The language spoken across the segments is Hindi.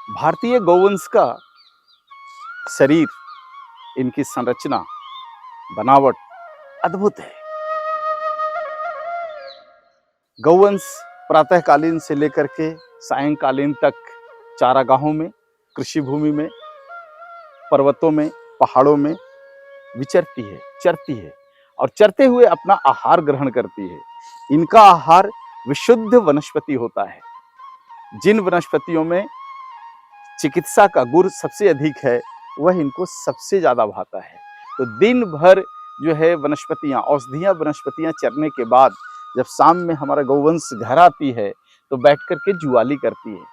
भारतीय गौवंश का शरीर, इनकी संरचना, बनावट अद्भुत है। गौवंश प्रातःकालीन से लेकर के सायंकालीन तक चारागाहों में, कृषि भूमि में, पर्वतों में, पहाड़ों में विचरती है, चरती है और चरते हुए अपना आहार ग्रहण करती है। इनका आहार विशुद्ध वनस्पति होता है। जिन वनस्पतियों में चिकित्सा का गुण सबसे अधिक है, वह इनको सबसे ज़्यादा भाता है। तो दिन भर जो है वनस्पतियाँ, औषधीय वनस्पतियाँ चरने के बाद जब शाम में हमारा गौवंश घर आती है तो बैठ कर के जुआली करती है।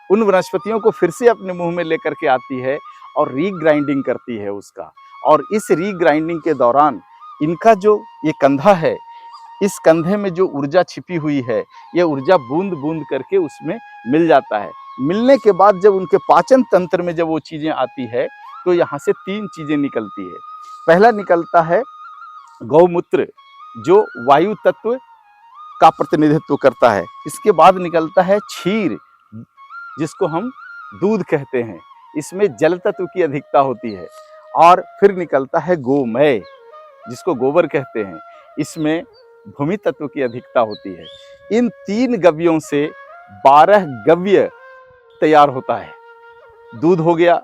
उन वनस्पतियों को फिर से अपने मुंह में लेकर के आती है और रीग्राइंडिंग करती है उसका। और इस रीग्राइंडिंग के दौरान इनका जो ये कंधा है, इस कंधे में जो ऊर्जा छिपी हुई है, ये ऊर्जा बूंद बूंद करके उसमें मिल जाता है। मिलने के बाद जब उनके पाचन तंत्र में जब वो चीज़ें आती है तो यहाँ से 3 चीज़ें निकलती है। पहला निकलता है गौमूत्र, जो वायु तत्व का प्रतिनिधित्व करता है। इसके बाद निकलता है क्षीर, जिसको हम दूध कहते हैं। इसमें जल तत्व की अधिकता होती है। और फिर निकलता है गोमय, जिसको गोबर कहते हैं। इसमें भूमि तत्व की अधिकता होती है। इन 3 गव्यों से 12 गव्य तैयार होता है। दूध हो गया,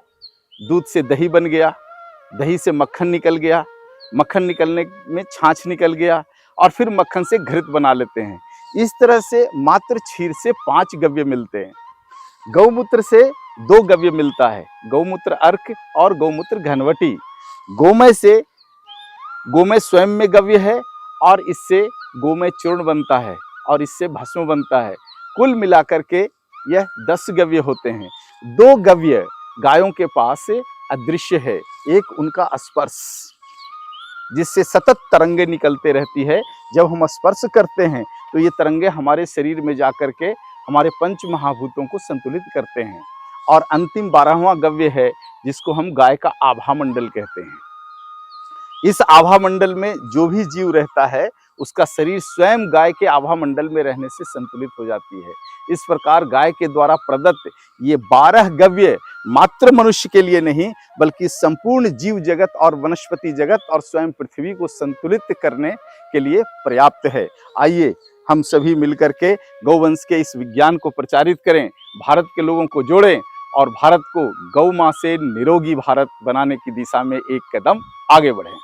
दूध से दही बन गया, दही से मक्खन निकल गया, मक्खन निकलने में छाछ निकल गया और फिर मक्खन से घृत बना लेते हैं। इस तरह से मात्र क्षीर से 5 गव्य मिलते हैं। गौमूत्र से 2 गव्य मिलता है, गौमूत्र अर्क और गौमूत्र घनवटी। गोमय से, गोमय स्वयं में गव्य है और इससे गोमय चूर्ण बनता है और इससे भस्म बनता है। कुल मिलाकर के यह 10 गव्य होते हैं। 2 गव्य गायों के पास अदृश्य है। एक उनका स्पर्श, जिससे सतत तरंगे निकलते रहती है। जब हम स्पर्श करते हैं तो ये तरंगे हमारे शरीर में जाकर के हमारे पंच महाभूतों को संतुलित करते हैं। और अंतिम 12वां गव्य है, जिसको हम गाय का आभा मंडल कहते हैं। इस आभा मंडल में जो भी जीव रहता है, उसका शरीर स्वयं गाय के आभा मंडल में रहने से संतुलित हो जाती है। इस प्रकार गाय के द्वारा प्रदत्त ये 12 गव्य मात्र मनुष्य के लिए नहीं, बल्कि संपूर्ण जीव जगत और वनस्पति जगत और स्वयं पृथ्वी को संतुलित करने के लिए पर्याप्त है। आइए हम सभी मिलकर के गौवंश के इस विज्ञान को प्रचारित करें, भारत के लोगों को जोड़ें और भारत को गौ माँ से निरोगी भारत बनाने की दिशा में एक कदम आगे बढ़ें।